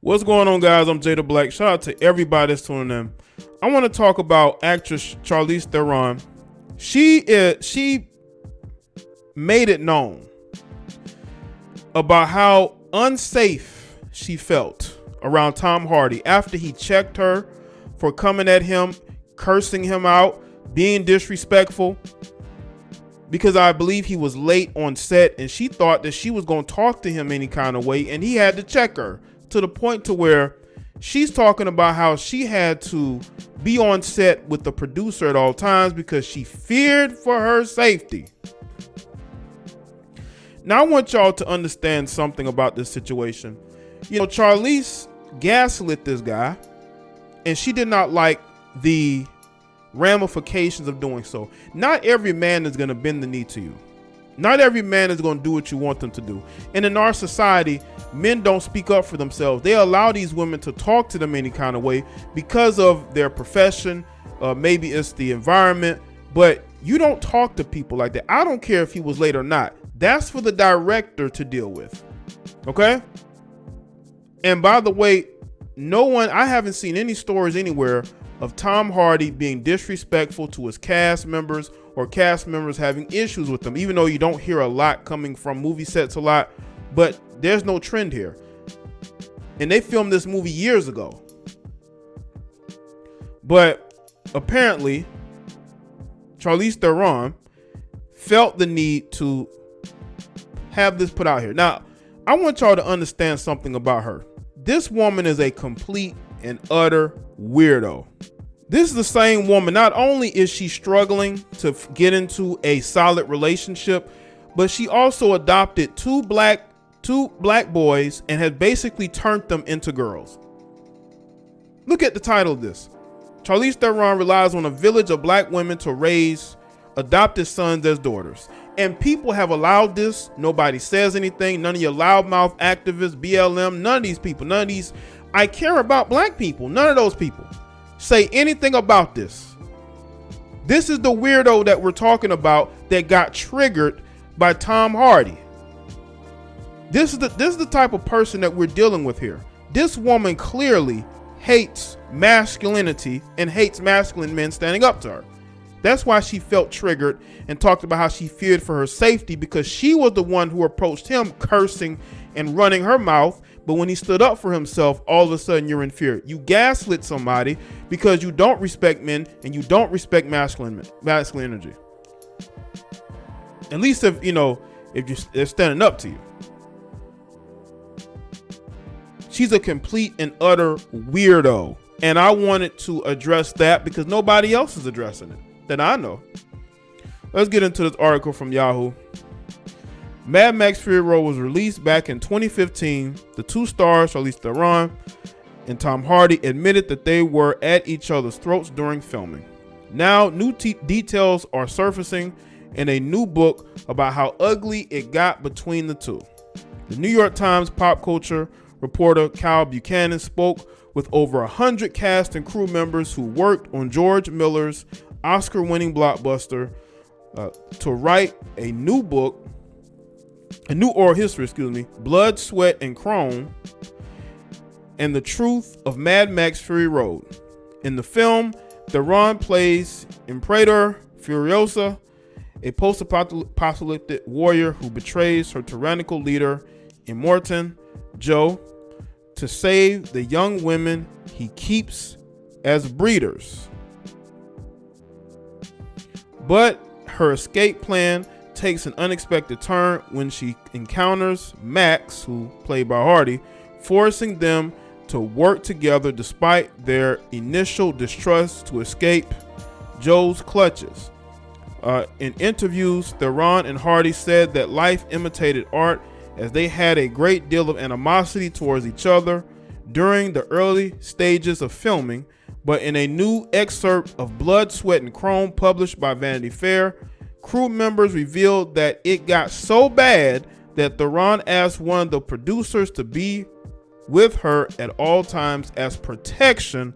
What's going on, guys? I'm Jay the Black. Shout out to everybody that's tuning in. I want to talk about actress Charlize Theron. She made it known about how unsafe she felt around Tom Hardy after he checked her for coming at him, cursing him out, being disrespectful, because I believe he was late on set and she thought that she was going to talk to him any kind of way, and he had to check her to the point to where she's talking about how she had to be on set with the producer at all times because she feared for her safety. Now, I want y'all to understand something about this situation. You know, Charlize gaslit this guy, and she did not like the ramifications of doing so. Not every man is going to bend the knee to you. Not every man is going to do what you want them to do. And in our society, men don't speak up for themselves. They allow these women to talk to them any kind of way because of their profession. Maybe it's the environment, but you don't talk to people like that. I don't care if he was late or not. That's for the director to deal with. Okay? And by the way, I haven't seen any stories anywhere of Tom Hardy being disrespectful to his cast members or cast members having issues with them, even though you don't hear a lot coming from movie sets a lot, but there's no trend here. And they filmed this movie years ago. But apparently, Charlize Theron felt the need to have this put out here. Now, I want y'all to understand something about her. This woman is a complete and utter weirdo. This is the same woman. Not only is she struggling to get into a solid relationship, but she also adopted two black boys and has basically turned them into girls. Look at the title of this. Charlize Theron relies on a village of black women to raise adopted sons as daughters. And people have allowed this. Nobody says anything. None of your loudmouth activists, BLM, none of these people, none of these I care about black people, none of those people say anything about this. This is the weirdo that we're talking about that got triggered by Tom Hardy. This is the type of person that we're dealing with here. This woman clearly hates masculinity and hates masculine men standing up to her. That's why she felt triggered and talked about how she feared for her safety, because she was the one who approached him cursing and running her mouth. But when he stood up for himself, all of a sudden you're in fear. You gaslit somebody because you don't respect men and you don't respect masculine energy. At least if they're standing up to you. She's a complete and utter weirdo. And I wanted to address that because nobody else is addressing it that I know. Let's get into this article from Yahoo. Mad Max Fury Road was released back in 2015. The two stars, Charlize Theron and Tom Hardy, admitted that they were at each other's throats during filming. Now, new details are surfacing in a new book about how ugly it got between the two. The New York Times pop culture reporter Kyle Buchanan spoke with over 100 cast and crew members who worked on George Miller's Oscar-winning blockbuster to write a new oral history, Blood, Sweat, and Chrome, and the truth of Mad Max Fury Road. In the film, Theron plays Imperator Furiosa, a post-apocalyptic warrior who betrays her tyrannical leader, Immortan Joe, to save the young women he keeps as breeders. But her escape plan takes an unexpected turn when she encounters Max, who played by Hardy, forcing them to work together despite their initial distrust to escape Joe's clutches. In interviews, Theron and Hardy said that life imitated art, as they had a great deal of animosity towards each other during the early stages of filming. But in a new excerpt of Blood, Sweat, and Chrome published by Vanity Fair, crew members revealed that it got so bad that Theron asked one of the producers to be with her at all times as protection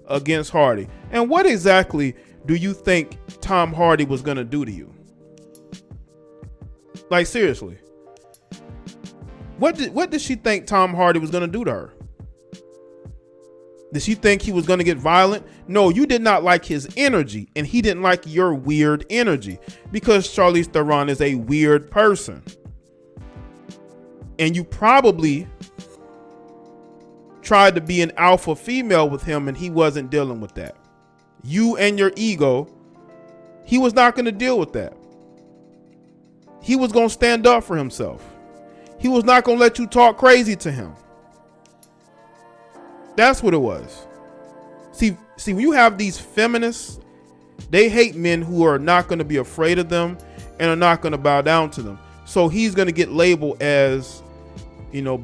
against Hardy. And what exactly do you think Tom Hardy was going to do to you? Like, seriously. What did she think Tom Hardy was going to do to her? Did she think he was going to get violent? No, you did not like his energy, and he didn't like your weird energy, because Charlize Theron is a weird person. And you probably tried to be an alpha female with him, and he wasn't dealing with that. You and your ego, he was not going to deal with that. He was going to stand up for himself. He was not going to let you talk crazy to him. That's what it was. See, when you have these feminists, they hate men who are not going to be afraid of them and are not going to bow down to them. So he's going to get labeled as,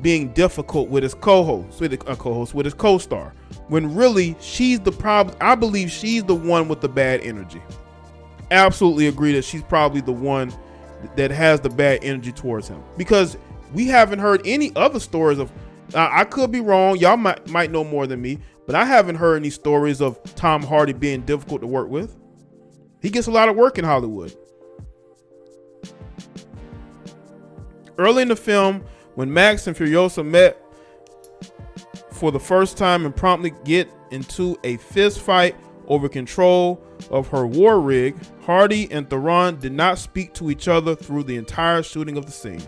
being difficult with his co-host, with his co-star, when really she's the problem. I believe she's the one with the bad energy. Absolutely agree that she's probably the one that has the bad energy towards him, because we haven't heard any other stories of, I could be wrong, y'all might know more than me, but I haven't heard any stories of Tom Hardy being difficult to work with. He gets a lot of work in Hollywood. Early in the film, when Max and Furiosa met for the first time and promptly get into a fist fight over control of her war rig, Hardy and Theron did not speak to each other through the entire shooting of the scene.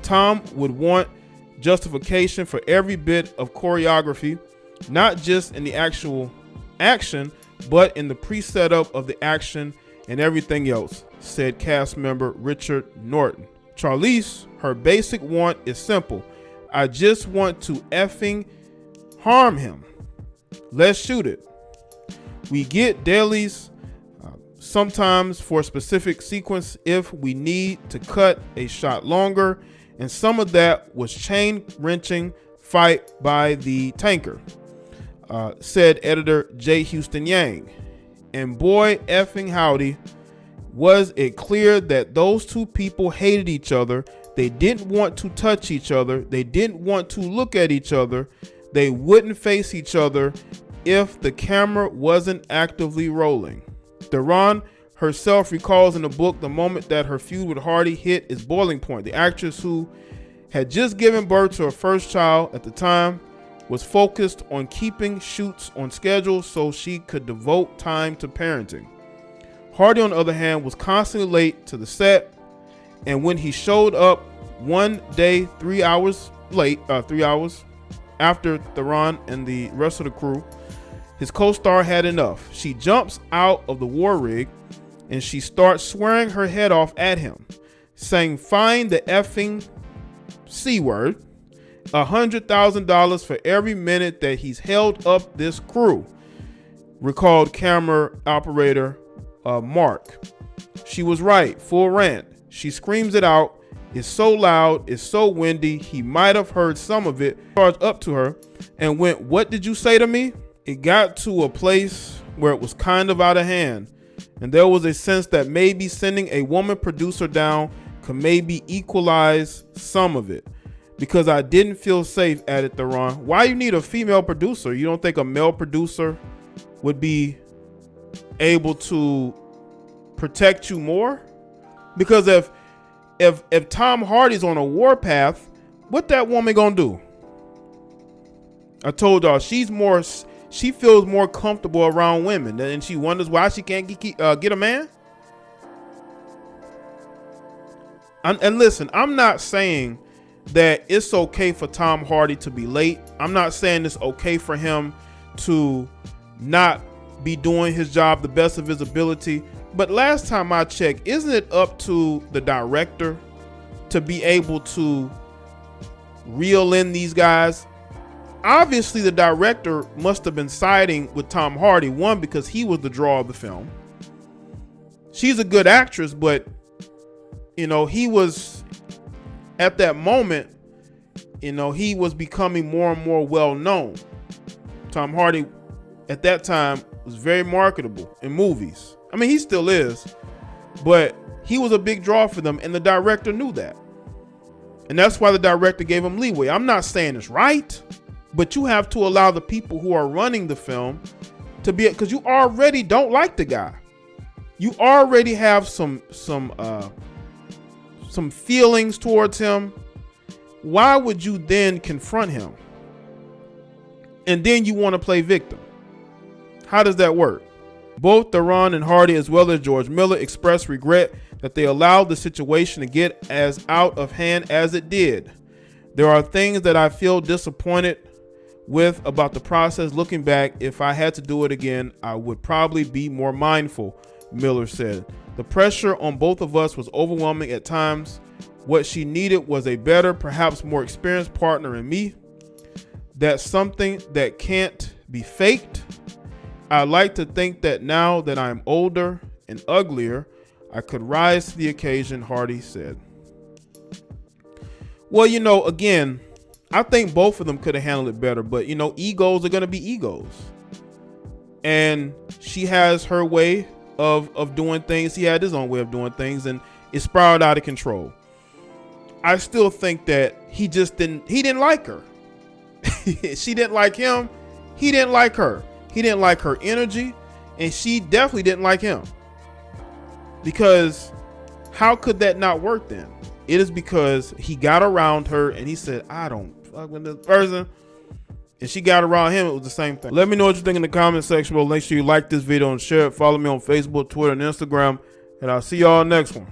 Tom would want justification for every bit of choreography, not just in the actual action, but in the pre-setup of the action and everything else, said cast member Richard Norton. Charlize, her basic want is simple. I just want to effing harm him. Let's shoot it. We get dailies sometimes for a specific sequence if we need to cut a shot longer, and some of that was chain-wrenching fight by the tanker, said editor J. Houston Yang. And boy effing howdy, was it clear that those two people hated each other. They didn't want to touch each other. They didn't want to look at each other. They wouldn't face each other if the camera wasn't actively rolling. Theron herself recalls in the book the moment that her feud with Hardy hit its boiling point. The actress, who had just given birth to her first child at the time, was focused on keeping shoots on schedule so she could devote time to parenting. Hardy, on the other hand, was constantly late to the set, and when he showed up one day 3 hours after Theron and the rest of the crew, his co-star had enough. She jumps out of the war rig and she starts swearing her head off at him, saying, "Find the effing C word, $100,000 for every minute that he's held up this crew," recalled camera operator Mark. She was right, full rant. She screams it out. It's so loud, it's so windy, he might have heard some of it. Charged up to her and went, "What did you say to me?" It got to a place where it was kind of out of hand, and there was a sense that maybe sending a woman producer down could maybe equalize some of it, because I didn't feel safe, added Theron. Why you need a female producer? You don't think a male producer would be able to protect you more? Because if Tom Hardy's on a warpath, what that woman gonna do? I told y'all she feels more comfortable around women, and she wonders why she can't get a man. And listen, I'm not saying that it's okay for Tom Hardy to be late. I'm not saying it's okay for him to not be doing his job the best of his ability. But last time I checked, isn't it up to the director to be able to reel in these guys? Obviously, the director must have been siding with Tom Hardy, one, because he was the draw of the film. She's a good actress, but he was, at that moment, he was becoming more and more well known. Tom Hardy at that time was very marketable in movies. I mean, he still is, but he was a big draw for them, and the director knew that. And that's why the director gave him leeway. I'm not saying it's right, but you have to allow the people who are running the film to be, because you already don't like the guy. You already have some feelings towards him. Why would you then confront him? and then you want to play victim. How does that work? Both Theron and Hardy, as well as George Miller, expressed regret that they allowed the situation to get as out of hand as it did. There are things that I feel disappointed with about the process. Looking back, if I had to do it again, I would probably be more mindful, Miller said. The pressure on both of us was overwhelming at times. What she needed was a better, perhaps more experienced partner in me. That's something that can't be faked. I like to think that now that I'm older and uglier, I could rise to the occasion, Hardy said. Well, again, I think both of them could have handled it better, but egos are going to be egos. And she has her way of doing things. He had his own way of doing things, and it spiraled out of control. I still think that he didn't like her. She didn't like him. He didn't like her. He didn't like her energy, and she definitely didn't like him. Because how could that not work then? It is because he got around her and he said, I don't fuck with this person. And she got around him. It was the same thing. Let me know what you think in the comment section. Well, make sure you like this video and share it. Follow me on Facebook, Twitter, and Instagram. And I'll see y'all next one.